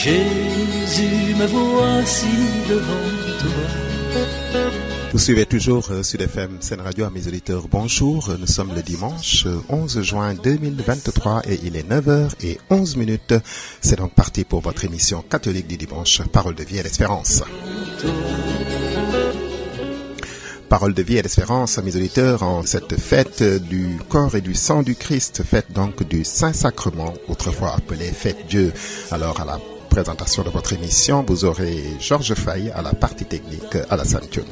Jésus, me voici devant toi. Vous suivez toujours Sud FM Sen Radio, à mes auditeurs, bonjour. Nous sommes le dimanche 11 juin 2023 et il est 9h11. C'est donc parti pour votre émission catholique du dimanche, Parole de vie et d'espérance. Parole de vie et d'espérance, à mes auditeurs, en cette fête du corps et du sang du Christ, fête donc du Saint-Sacrement, autrefois appelée fête Dieu. Alors à la présentation de votre émission, vous aurez Georges Faye à la partie technique, à la ceinture.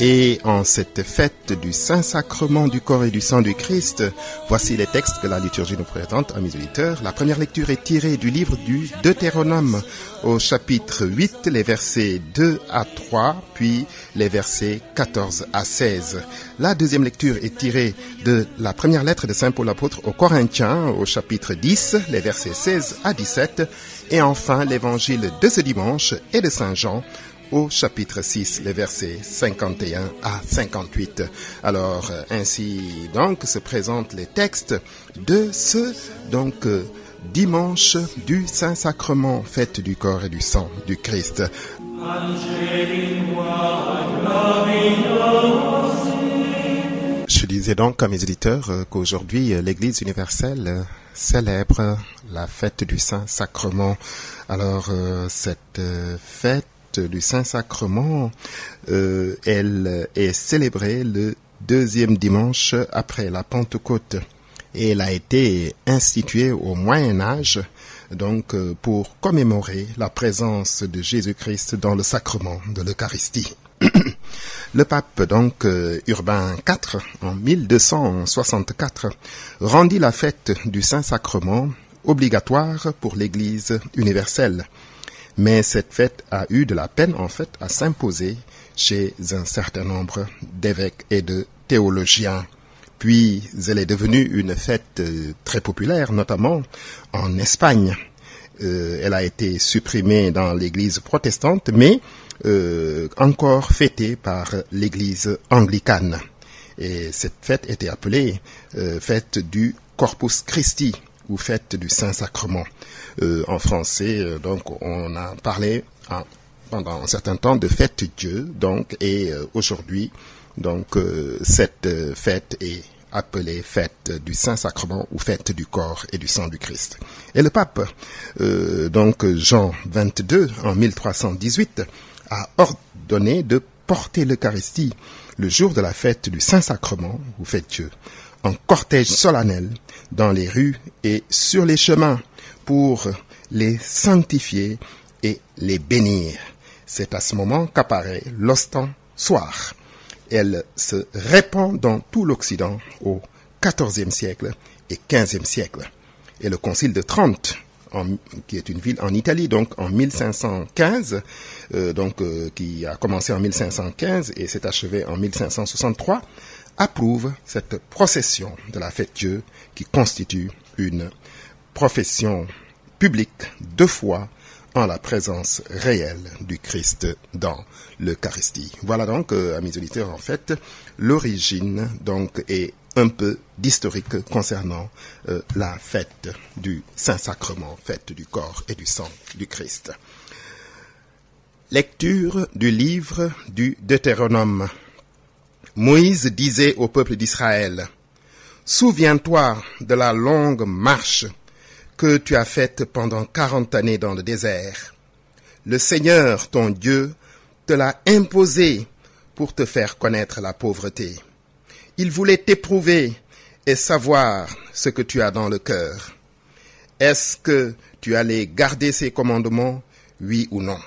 Et en cette fête du Saint-Sacrement du corps et du sang du Christ, voici les textes que la liturgie nous présente à mes auditeurs. La première lecture est tirée du livre du Deutéronome au chapitre 8, les versets 2 à 3, puis les versets 14 à 16. La deuxième lecture est tirée de la première lettre de Saint Paul apôtre aux Corinthiens au chapitre 10, les versets 16 à 17. Et enfin, l'évangile de ce dimanche est de Saint Jean au chapitre 6, les versets 51 à 58. Alors, ainsi donc se présentent les textes de ce dimanche du Saint-Sacrement, fête du corps et du sang du Christ. Je disais donc à mes auditeurs qu'aujourd'hui l'Église universelle célèbre la fête du Saint-Sacrement. Alors, cette fête du Saint-Sacrement, elle est célébrée le deuxième dimanche après la Pentecôte et elle a été instituée au Moyen-Âge donc pour commémorer la présence de Jésus-Christ dans le sacrement de l'Eucharistie. Le pape donc Urbain IV en 1264 rendit la fête du Saint-Sacrement obligatoire pour l'Église universelle. Mais cette fête a eu de la peine, en fait, à s'imposer chez un certain nombre d'évêques et de théologiens. Puis, elle est devenue une fête très populaire, notamment en Espagne. Elle a été supprimée dans l'église protestante, mais encore fêtée par l'église anglicane. Et cette fête était appelée fête du Corpus Christi, ou fête du Saint-Sacrement. En français, donc, on a parlé pendant un certain temps de fête Dieu, donc, et aujourd'hui, donc, cette fête est appelée fête du Saint-Sacrement ou fête du corps et du sang du Christ. Et le pape, donc Jean XXII, en 1318, a ordonné de porter l'Eucharistie le jour de la fête du Saint-Sacrement ou fête Dieu, en cortège solennel dans les rues et sur les chemins pour les sanctifier et les bénir. C'est à ce moment qu'apparaît l'ostensoir. Elle se répand dans tout l'Occident au XIVe siècle et XVe siècle. Et le Concile de Trente, qui est une ville en Italie, donc en 1515, qui a commencé en 1515 et s'est achevé en 1563, approuve cette procession de la fête Dieu qui constitue une profession publique de foi en la présence réelle du Christ dans l'Eucharistie. Voilà donc, à mes auditeurs, en fait, l'origine donc et un peu d'historique concernant la fête du Saint-Sacrement, fête du corps et du sang du Christ. Lecture du livre du Deutéronome. Moïse disait au peuple d'Israël: « Souviens-toi de la longue marche que tu as faite pendant 40 années dans le désert. Le Seigneur, ton Dieu, te l'a imposé pour te faire connaître la pauvreté. Il voulait t'éprouver et savoir ce que tu as dans le cœur. Est-ce que tu allais garder ses commandements, oui ou non?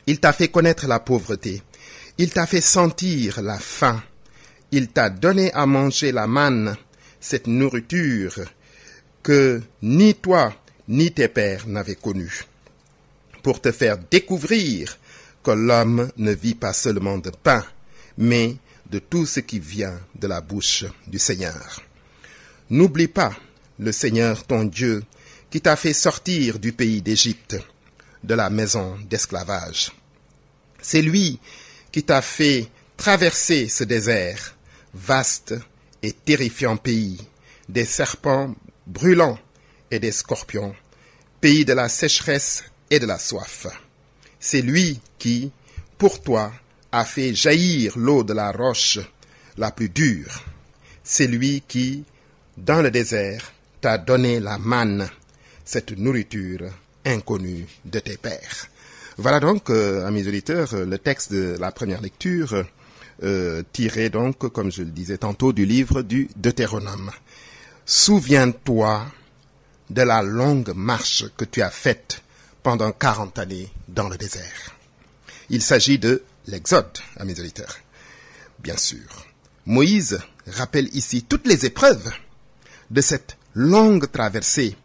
Il t'a fait connaître la pauvreté. Il t'a fait sentir la faim. Il t'a donné à manger la manne, cette nourriture que ni toi ni tes pères n'avaient connue, pour te faire découvrir que l'homme ne vit pas seulement de pain, mais de tout ce qui vient de la bouche du Seigneur. N'oublie pas le Seigneur ton Dieu qui t'a fait sortir du pays d'Égypte, de la maison d'esclavage. C'est lui qui t'a fait traverser ce désert, vaste et terrifiant pays, des serpents brûlants et des scorpions, pays de la sécheresse et de la soif. C'est lui qui, pour toi, a fait jaillir l'eau de la roche la plus dure. C'est lui qui, dans le désert, t'a donné la manne, cette nourriture inconnue de tes pères. Voilà donc, amis auditeurs, le texte de la première lecture, tiré donc, comme je le disais tantôt, du livre du Deutéronome. Souviens-toi de la longue marche que tu as faite pendant 40 années dans le désert. Il s'agit de l'Exode, amis auditeurs. Bien sûr, Moïse rappelle ici toutes les épreuves de cette longue traversée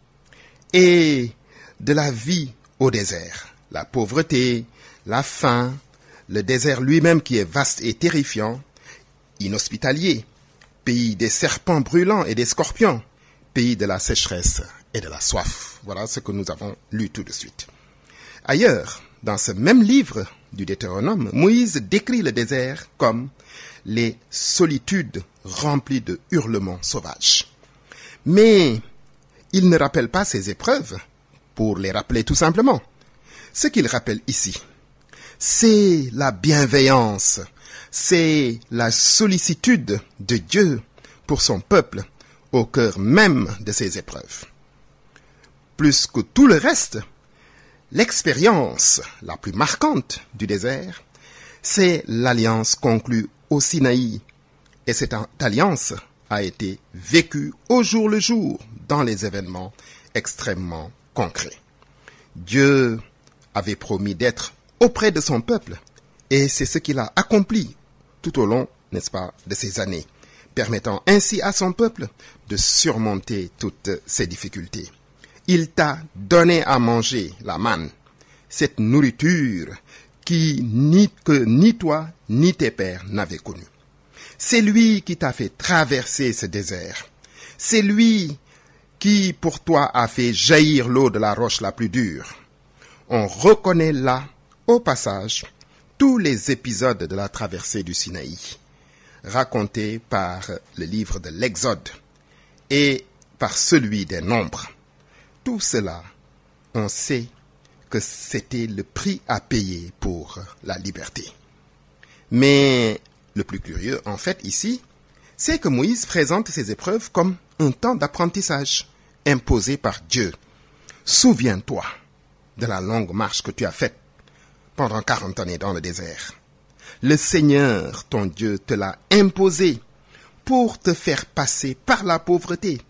et de la vie au désert. La pauvreté, la faim, le désert lui-même qui est vaste et terrifiant, inhospitalier, pays des serpents brûlants et des scorpions, pays de la sécheresse et de la soif. Voilà ce que nous avons lu tout de suite. Ailleurs, dans ce même livre du Deutéronome, Moïse décrit le désert comme les solitudes remplies de hurlements sauvages. Mais il ne rappelle pas ces épreuves pour les rappeler tout simplement. Ce qu'il rappelle ici, c'est la bienveillance, c'est la sollicitude de Dieu pour son peuple au cœur même de ces épreuves. Plus que tout le reste, l'expérience la plus marquante du désert, c'est l'alliance conclue au Sinaï. Et cette alliance a été vécue au jour le jour dans les événements extrêmement concrets. Dieu avait promis d'être auprès de son peuple et c'est ce qu'il a accompli tout au long, n'est-ce pas, de ces années, permettant ainsi à son peuple de surmonter toutes ces difficultés. Il t'a donné à manger la manne, cette nourriture que ni toi ni tes pères n'avaient connue. C'est lui qui t'a fait traverser ce désert. C'est lui qui, pour toi, a fait jaillir l'eau de la roche la plus dure. On reconnaît là, au passage, tous les épisodes de la traversée du Sinaï, racontés par le livre de l'Exode et par celui des Nombres. Tout cela, on sait que c'était le prix à payer pour la liberté. Mais le plus curieux, en fait, ici, c'est que Moïse présente ces épreuves comme un temps d'apprentissage imposé par Dieu. Souviens-toi de la longue marche que tu as faite pendant 40 années dans le désert. Le Seigneur, ton Dieu, te l'a imposé pour te faire passer par la pauvreté.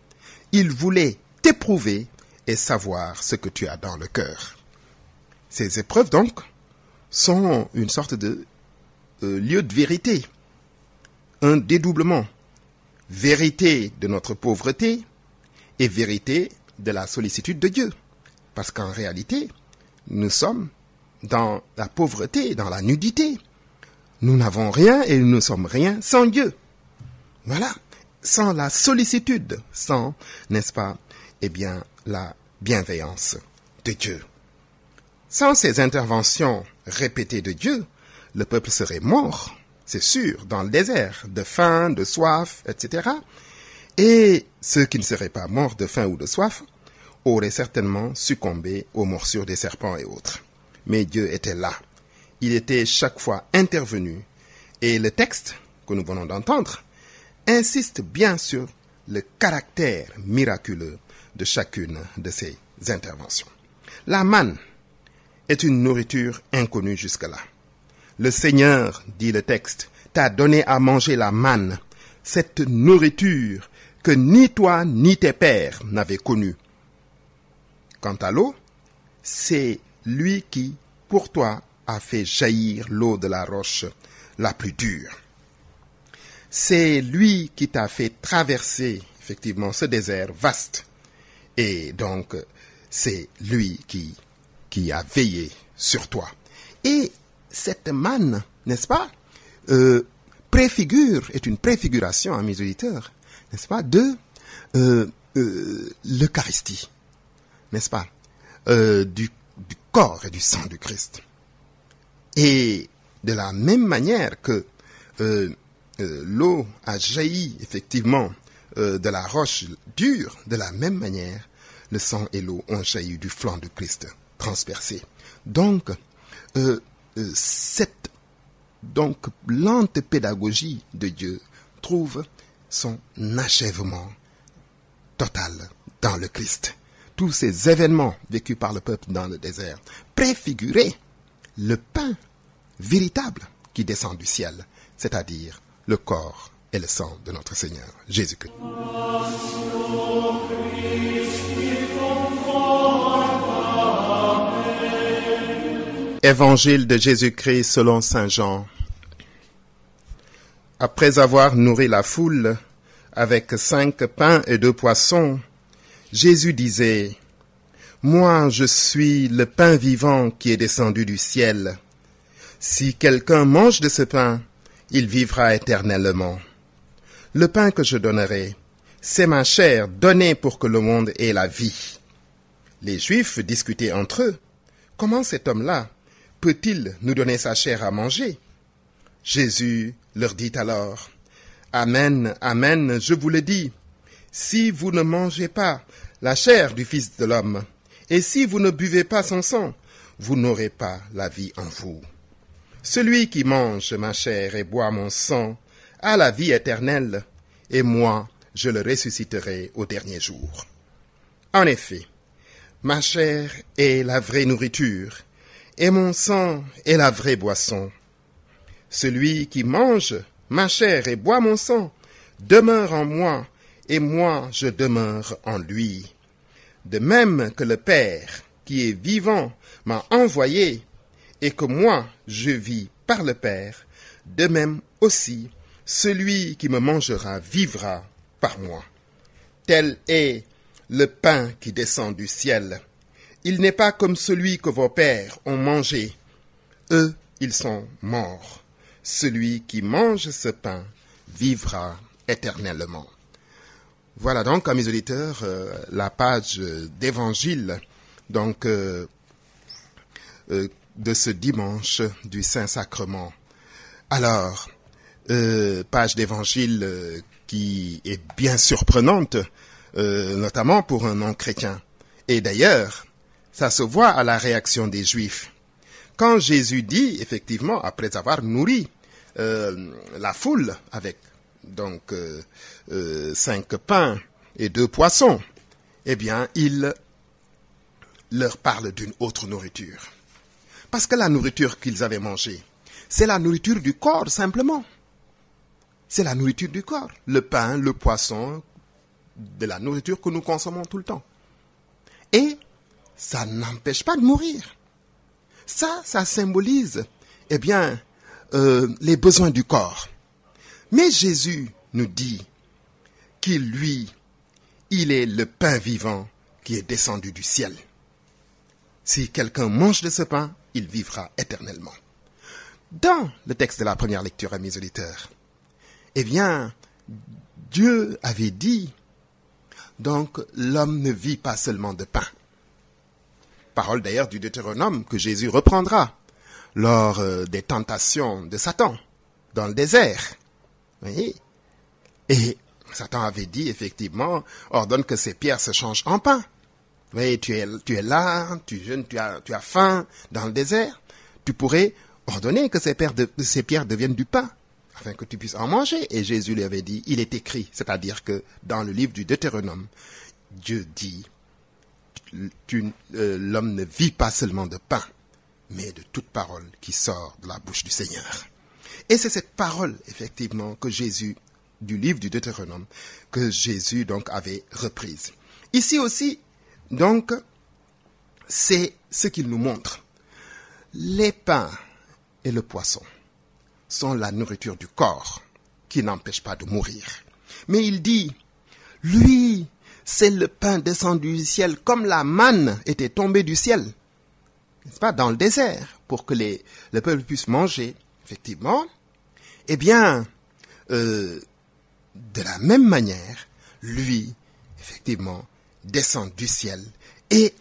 Il voulait t'éprouver et savoir ce que tu as dans le cœur. Ces épreuves, donc, sont une sorte de lieu de vérité, un dédoublement. Vérité de notre pauvreté et vérité de la sollicitude de Dieu. Parce qu'en réalité, nous sommes dans la pauvreté, dans la nudité. Nous n'avons rien et nous ne sommes rien sans Dieu. Voilà, sans la sollicitude, sans, n'est-ce pas, la bienveillance de Dieu. Sans ces interventions répétées de Dieu, le peuple serait mort, c'est sûr, dans le désert, de faim, de soif, etc. Et ceux qui ne seraient pas morts de faim ou de soif auraient certainement succombé aux morsures des serpents et autres. Mais Dieu était là. Il était chaque fois intervenu. Et le texte que nous venons d'entendre insiste bien sur le caractère miraculeux de chacune de ces interventions. La manne est une nourriture inconnue jusque-là. Le Seigneur, dit le texte, t'a donné à manger la manne, cette nourriture que ni toi ni tes pères n'avaient connue. Quant à l'eau, c'est lui qui, pour toi, a fait jaillir l'eau de la roche la plus dure. C'est lui qui t'a fait traverser, effectivement, ce désert vaste. Et donc, c'est lui qui a veillé sur toi. Et cette manne, n'est-ce pas, est une préfiguration, à mes auditeurs, n'est-ce pas, de l'Eucharistie, n'est-ce pas, du corps et du sang du Christ. Et de la même manière que l'eau a jailli effectivement de la roche dure, de la même manière, le sang et l'eau ont jailli du flanc de Christ transpercé. Donc, cette lente pédagogie de Dieu trouve son achèvement total dans le Christ. Tous ces événements vécus par le peuple dans le désert préfiguraient le pain véritable qui descend du ciel, c'est-à-dire le corps et le sang de notre Seigneur Jésus-Christ. Évangile de Jésus-Christ selon saint Jean. Après avoir nourri la foule avec 5 pains et 2 poissons, Jésus disait, « Moi, je suis le pain vivant qui est descendu du ciel. Si quelqu'un mange de ce pain, il vivra éternellement. Le pain que je donnerai, c'est ma chair donnée pour que le monde ait la vie. » Les Juifs discutaient entre eux. « Comment cet homme-là peut-il nous donner sa chair à manger ?» Jésus leur dit alors, « Amen, amen, je vous le dis, si vous ne mangez pas la chair du Fils de l'homme, et si vous ne buvez pas son sang, vous n'aurez pas la vie en vous. Celui qui mange ma chair et boit mon sang a la vie éternelle, et moi, je le ressusciterai au dernier jour. En effet, ma chair est la vraie nourriture, et mon sang est la vraie boisson. Celui qui mange ma chair et boit mon sang demeure en moi, et moi je demeure en lui. De même que le Père, qui est vivant, m'a envoyé, et que moi je vis par le Père, de même aussi, celui qui me mangera vivra par moi. Tel est le pain qui descend du ciel. Il n'est pas comme celui que vos pères ont mangé. Eux, ils sont morts. Celui qui mange ce pain vivra éternellement. Voilà donc, amis auditeurs, la page d'évangile de ce dimanche du Saint-Sacrement. Alors, page d'évangile qui est bien surprenante, notamment pour un non-chrétien. Et d'ailleurs, ça se voit à la réaction des Juifs. Quand Jésus dit, effectivement, après avoir nourri la foule avec 5 pains et 2 poissons, eh bien, il leur parle d'une autre nourriture. Parce que la nourriture qu'ils avaient mangée, c'est la nourriture du corps, simplement. C'est la nourriture du corps. Le pain, le poisson, de la nourriture que nous consommons tout le temps. Et ça n'empêche pas de mourir. Ça symbolise, eh bien, les besoins du corps. Mais Jésus nous dit qu'il, lui, il est le pain vivant qui est descendu du ciel. Si quelqu'un mange de ce pain, il vivra éternellement. Dans le texte de la première lecture, amis auditeurs, eh bien, Dieu avait dit, donc, l'homme ne vit pas seulement de pain. Parole d'ailleurs du Deutéronome que Jésus reprendra lors des tentations de Satan dans le désert. Oui. Et Satan avait dit, effectivement, ordonne que ces pierres se changent en pain. Oui, tu es là, tu jeûnes, tu as faim dans le désert. Tu pourrais ordonner que ces pierres deviennent du pain, afin que tu puisses en manger. Et Jésus lui avait dit, il est écrit, c'est-à-dire que dans le livre du Deutéronome, Dieu dit, l'homme ne vit pas seulement de pain, mais de toute parole qui sort de la bouche du Seigneur. Et c'est cette parole, effectivement, que Jésus, du livre du Deutéronome, que Jésus, donc, avait reprise. Ici aussi, donc, c'est ce qu'il nous montre. Les pains et le poisson sont la nourriture du corps, qui n'empêche pas de mourir. Mais il dit, lui, c'est le pain descendu du ciel, comme la manne était tombée du ciel, n'est-ce pas, dans le désert, pour que le peuple puisse manger, effectivement. Eh bien, de la même manière, lui, effectivement, descend du ciel, et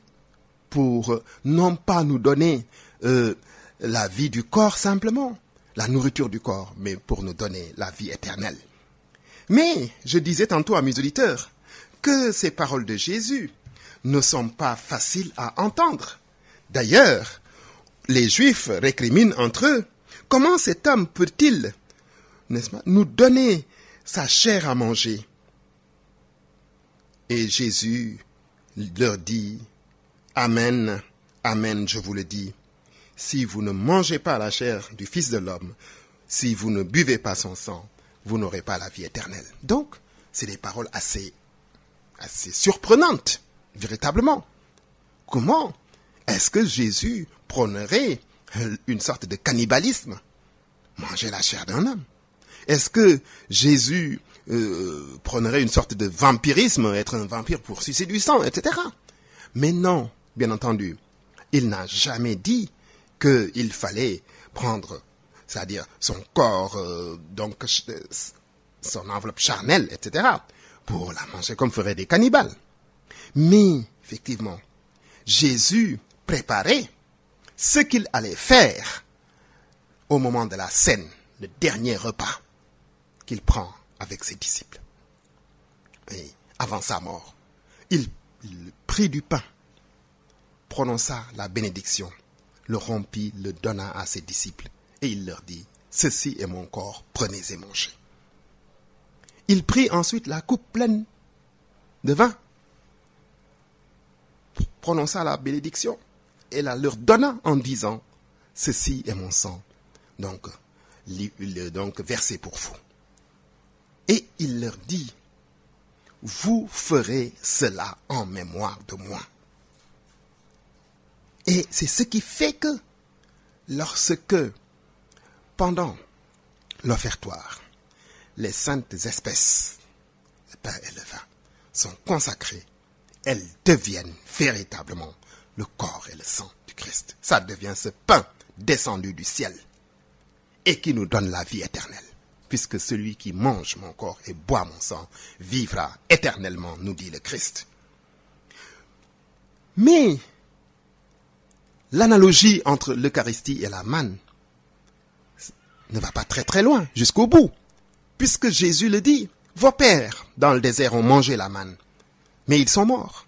pour non pas nous donner la vie du corps simplement, la nourriture du corps, mais pour nous donner la vie éternelle. Mais, je disais tantôt à mes auditeurs, que ces paroles de Jésus ne sont pas faciles à entendre. D'ailleurs, les Juifs récriminent entre eux. Comment cet homme peut-il, n'est-ce pas, nous donner sa chair à manger? Et Jésus leur dit, Amen, Amen, je vous le dis, si vous ne mangez pas la chair du Fils de l'homme, si vous ne buvez pas son sang, vous n'aurez pas la vie éternelle. Donc, c'est des paroles assez surprenantes, véritablement. Comment est-ce que Jésus prônerait une sorte de cannibalisme? Manger la chair d'un homme. Est-ce que Jésus prônerait une sorte de vampirisme, être un vampire pour sucer du sang, etc. Mais non, bien entendu, il n'a jamais dit qu'il fallait prendre, c'est-à-dire son corps, donc son enveloppe charnelle, etc., pour la manger comme feraient des cannibales. Mais, effectivement, Jésus préparait ce qu'il allait faire au moment de la scène, le dernier repas qu'il prend avec ses disciples. Et avant sa mort, il prit du pain, prononça la bénédiction, le rompit, le donna à ses disciples, et il leur dit, « Ceci est mon corps, prenez et mangez. » Il prit ensuite la coupe pleine de vin, prononça la bénédiction, et la leur donna en disant, « Ceci est mon sang, donc versé pour vous. » Et il leur dit, « Vous ferez cela en mémoire de moi. » Et c'est ce qui fait que, lorsque, pendant l'offertoire, les saintes espèces, le pain et le vin, sont consacrées, elles deviennent véritablement le corps et le sang du Christ. Ça devient ce pain descendu du ciel et qui nous donne la vie éternelle. Puisque celui qui mange mon corps et boit mon sang vivra éternellement, nous dit le Christ. Mais l'analogie entre l'Eucharistie et la manne ne va pas très très loin, jusqu'au bout. Puisque Jésus le dit, vos pères dans le désert ont mangé la manne, mais ils sont morts.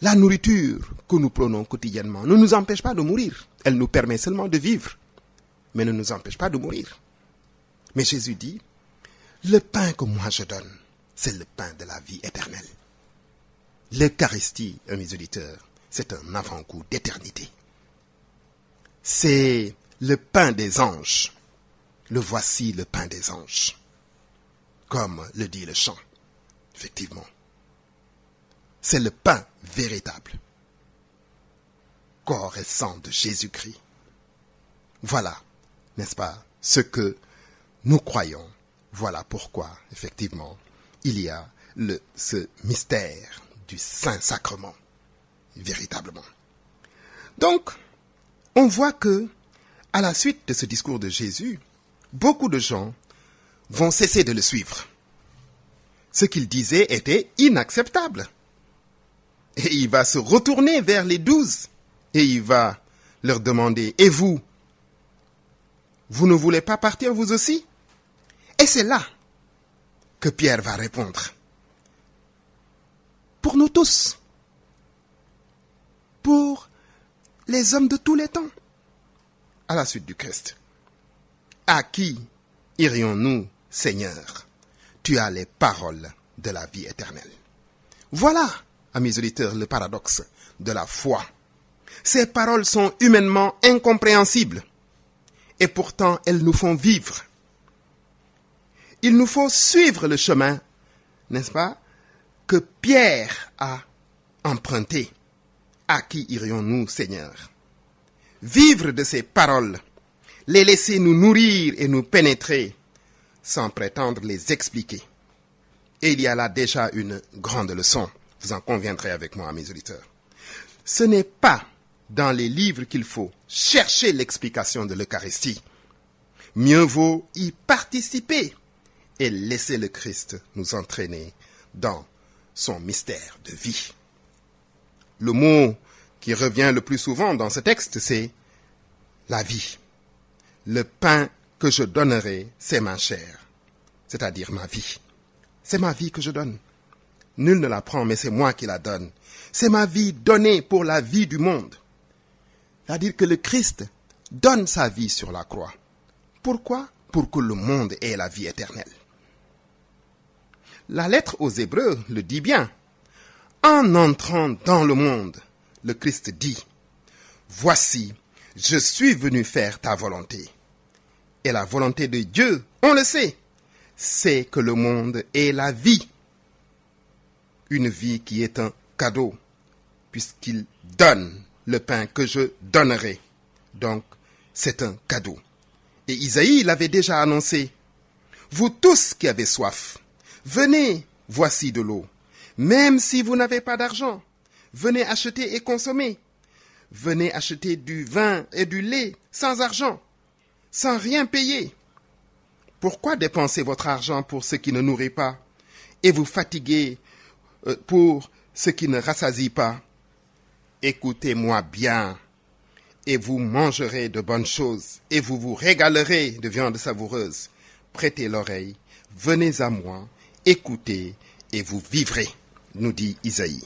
La nourriture que nous prenons quotidiennement ne nous empêche pas de mourir. Elle nous permet seulement de vivre, mais ne nous empêche pas de mourir. Mais Jésus dit, le pain que moi je donne, c'est le pain de la vie éternelle. L'Eucharistie, mes auditeurs, c'est un avant-goût d'éternité. C'est le pain des anges. Le voici le pain des anges, comme le dit le chant, effectivement. C'est le pain véritable, corps et sang de Jésus-Christ. Voilà, n'est-ce pas, ce que nous croyons. Voilà pourquoi, effectivement, il y a ce mystère du Saint-Sacrement, véritablement. Donc, on voit que, à la suite de ce discours de Jésus, beaucoup de gens vont cesser de le suivre. Ce qu'il disait était inacceptable. Et il va se retourner vers les 12 et il va leur demander, et vous ne voulez pas partir vous aussi? Et c'est là que Pierre va répondre. Pour nous tous, pour les hommes de tous les temps, à la suite du Christ. À qui irions-nous, Seigneur? Tu as les paroles de la vie éternelle. Voilà, amis auditeurs, le paradoxe de la foi. Ces paroles sont humainement incompréhensibles et pourtant elles nous font vivre. Il nous faut suivre le chemin, n'est-ce pas, que Pierre a emprunté. À qui irions-nous, Seigneur? Vivre de ces paroles, les laisser nous nourrir et nous pénétrer sans prétendre les expliquer. Et il y a là déjà une grande leçon, vous en conviendrez avec moi, mes auditeurs. Ce n'est pas dans les livres qu'il faut chercher l'explication de l'Eucharistie. Mieux vaut y participer et laisser le Christ nous entraîner dans son mystère de vie. Le mot qui revient le plus souvent dans ce texte, c'est la vie. Le pain que je donnerai, c'est ma chair, c'est-à-dire ma vie. C'est ma vie que je donne. nul ne la prend, mais c'est moi qui la donne. C'est ma vie donnée pour la vie du monde. C'est-à-dire que le Christ donne sa vie sur la croix. Pourquoi? Pour que le monde ait la vie éternelle. La lettre aux Hébreux le dit bien. En entrant dans le monde, le Christ dit, « Voici, je suis venu faire ta volonté. » Et la volonté de Dieu, on le sait, c'est que le monde ait la vie. Une vie qui est un cadeau, puisqu'il donne le pain que je donnerai. Donc, c'est un cadeau. Et Isaïe l'avait déjà annoncé. Vous tous qui avez soif, venez, voici de l'eau. Même si vous n'avez pas d'argent, venez acheter et consommer. Venez acheter du vin et du lait sans argent, sans rien payer. Pourquoi dépenser votre argent pour ce qui ne nourrit pas et vous fatiguer pour ce qui ne rassasie pas? Écoutez-moi bien, et vous mangerez de bonnes choses, et vous vous régalerez de viande savoureuse. Prêtez l'oreille, venez à moi, écoutez, et vous vivrez, nous dit Isaïe.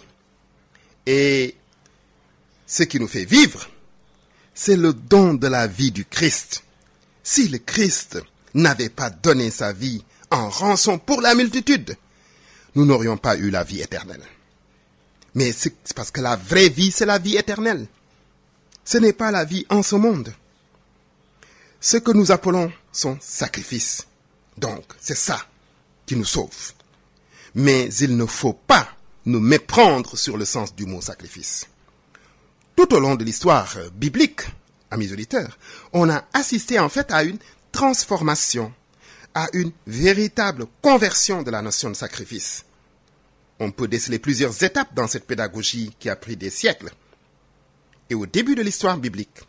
Et ce qui nous fait vivre, c'est le don de la vie du Christ. Si le Christ n'avait pas donné sa vie en rançon pour la multitude, nous n'aurions pas eu la vie éternelle. Mais c'est parce que la vraie vie, c'est la vie éternelle. Ce n'est pas la vie en ce monde. Ce que nous appelons son sacrifice. Donc, c'est ça qui nous sauve. Mais il ne faut pas nous méprendre sur le sens du mot sacrifice. Tout au long de l'histoire biblique, amis auditeurs, on a assisté en fait à une transformation, à une véritable conversion de la notion de sacrifice. On peut déceler plusieurs étapes dans cette pédagogie qui a pris des siècles. Et au début de l'histoire biblique,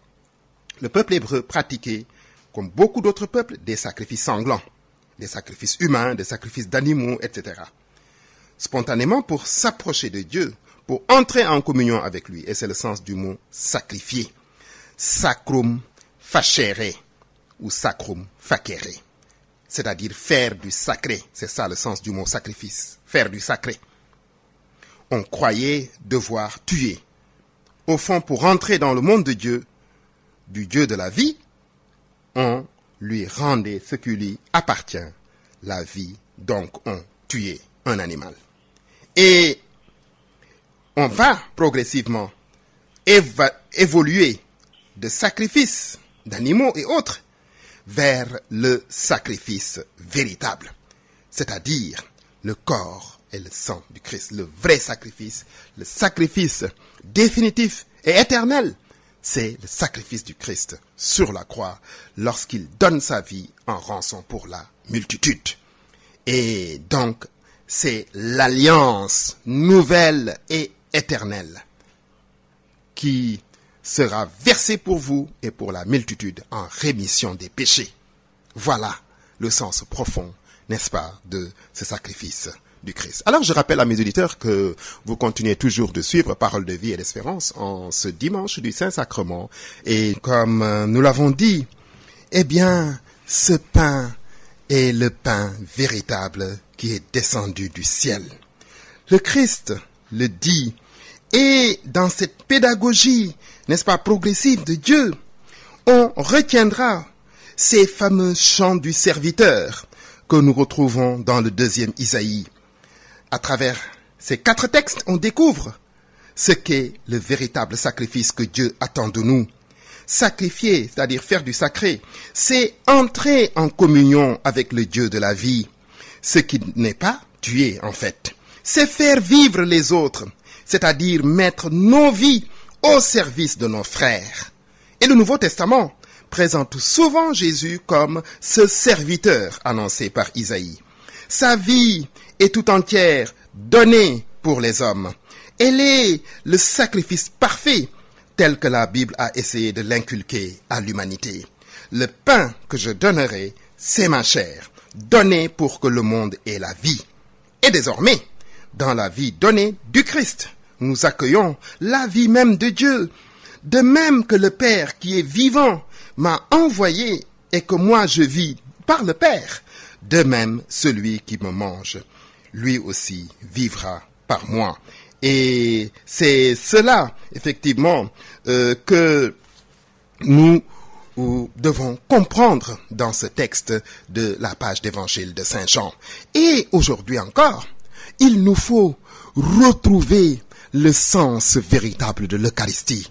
le peuple hébreu pratiquait, comme beaucoup d'autres peuples, des sacrifices sanglants, des sacrifices humains, des sacrifices d'animaux, etc. Spontanément pour s'approcher de Dieu, pour entrer en communion avec lui. Et c'est le sens du mot sacrifier. Sacrum facere ou sacrum facere. C'est-à-dire faire du sacré. C'est ça le sens du mot sacrifice. Faire du sacré. On croyait devoir tuer. Au fond, pour entrer dans le monde de Dieu, du Dieu de la vie, on lui rendait ce qui lui appartient, la vie. Donc, on tuait un animal. Et on va progressivement évoluer de sacrifices d'animaux et autres vers le sacrifice véritable, c'est-à-dire le corps et le sang du Christ, le vrai sacrifice, le sacrifice définitif et éternel, c'est le sacrifice du Christ sur la croix lorsqu'il donne sa vie en rançon pour la multitude. Et donc, c'est l'alliance nouvelle et éternelle qui sera versée pour vous et pour la multitude en rémission des péchés. Voilà le sens profond, n'est-ce pas, de ce sacrifice du Christ. Alors je rappelle à mes auditeurs que vous continuez toujours de suivre Parole de vie et d'espérance en ce dimanche du Saint-Sacrement. Et comme nous l'avons dit, eh bien, ce pain est le pain véritable qui est descendu du ciel. Le Christ le dit, et dans cette pédagogie, n'est-ce pas, progressive de Dieu, on retiendra ces fameux chants du serviteur que nous retrouvons dans le 2e Isaïe. À travers ces 4 textes, on découvre ce qu'est le véritable sacrifice que Dieu attend de nous. Sacrifier, c'est-à-dire faire du sacré, c'est entrer en communion avec le Dieu de la vie. Ce qui n'est pas tuer, en fait. C'est faire vivre les autres, c'est-à-dire mettre nos vies au service de nos frères. Et le Nouveau Testament présente souvent Jésus comme ce serviteur annoncé par Isaïe. Sa vie est tout entière donnée pour les hommes. Elle est le sacrifice parfait tel que la Bible a essayé de l'inculquer à l'humanité. Le pain que je donnerai, c'est ma chair, donnée pour que le monde ait la vie. Et désormais, dans la vie donnée du Christ, nous accueillons la vie même de Dieu, de même que le Père qui est vivant m'a envoyé et que moi je vis par le Père. De même, celui qui me mange, lui aussi vivra par mois. Et c'est cela, effectivement, que nous devons comprendre dans ce texte de la page d'évangile de Saint Jean. Et aujourd'hui encore, il nous faut retrouver le sens véritable de l'Eucharistie.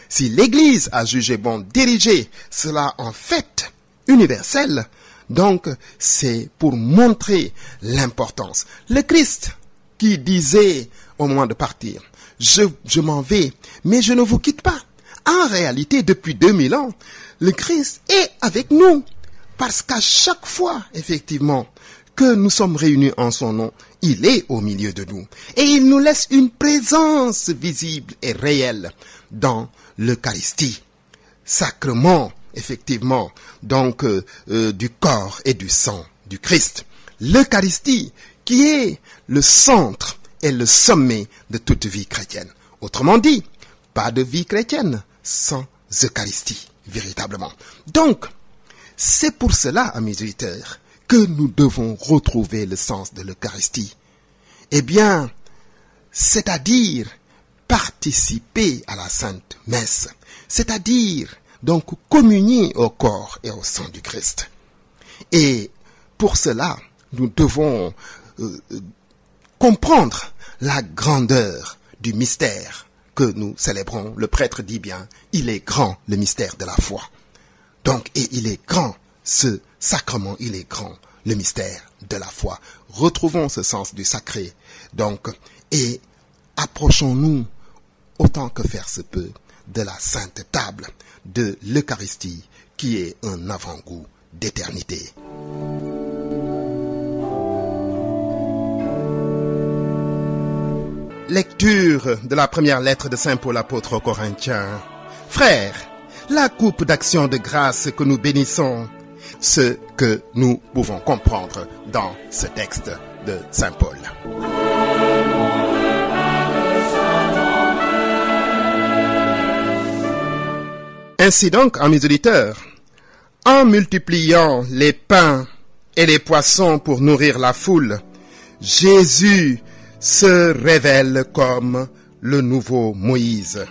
Si l'Église a jugé bon d'ériger cela en fête universelle, donc c'est pour montrer l'importance. Le Christ qui disait au moment de partir, je m'en vais, mais je ne vous quitte pas. En réalité, depuis 2000 ans, le Christ est avec nous. Parce qu'à chaque fois, effectivement, que nous sommes réunis en son nom, il est au milieu de nous. Et il nous laisse une présence visible et réelle dans l'Eucharistie. Sacrement, effectivement, donc du corps et du sang du Christ. L'Eucharistie qui est le centre et le sommet de toute vie chrétienne. Autrement dit, pas de vie chrétienne sans Eucharistie, véritablement. Donc, c'est pour cela, amis auditeurs, que nous devons retrouver le sens de l'Eucharistie. Eh bien, c'est-à-dire participer à la Sainte Messe, c'est-à-dire donc communier au corps et au sang du Christ. Et pour cela, nous devons comprendre la grandeur du mystère que nous célébrons. Le prêtre dit bien, il est grand le mystère de la foi. Donc, et il est grand ce sacrement, il est grand le mystère de la foi. Retrouvons ce sens du sacré, donc, et approchons-nous autant que faire se peut de la sainte table de l'Eucharistie qui est un avant-goût d'éternité. Lecture de la première lettre de Saint Paul apôtre aux Corinthiens. Frères, la coupe d'action de grâce que nous bénissons, ce que nous pouvons comprendre dans ce texte de Saint Paul. Ainsi donc, amis auditeurs, en multipliant les pains et les poissons pour nourrir la foule, Jésus se révèle comme le nouveau Moïse.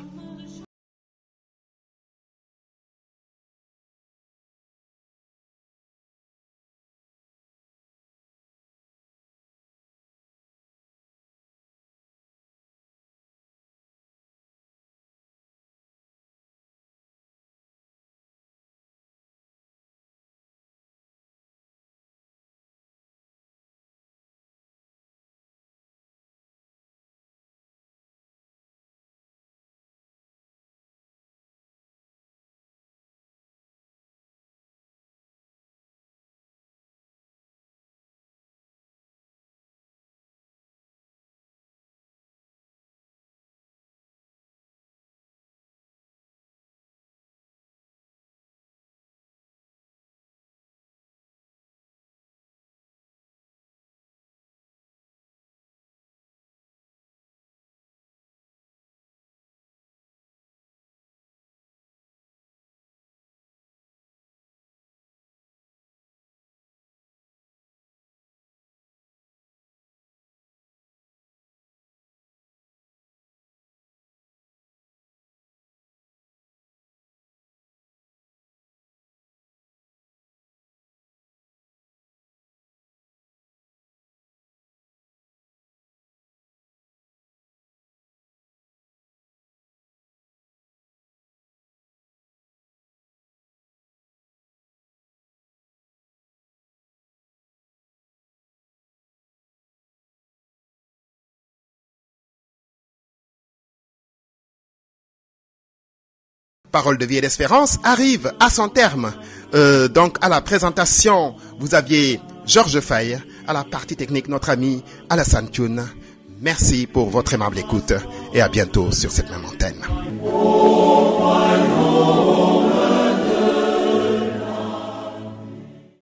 Parole de vie et d'espérance arrive à son terme. Donc à la présentation, vous aviez Georges Faye, à la partie technique notre ami Alassane Thioune. Merci pour votre aimable écoute et à bientôt sur cette même antenne.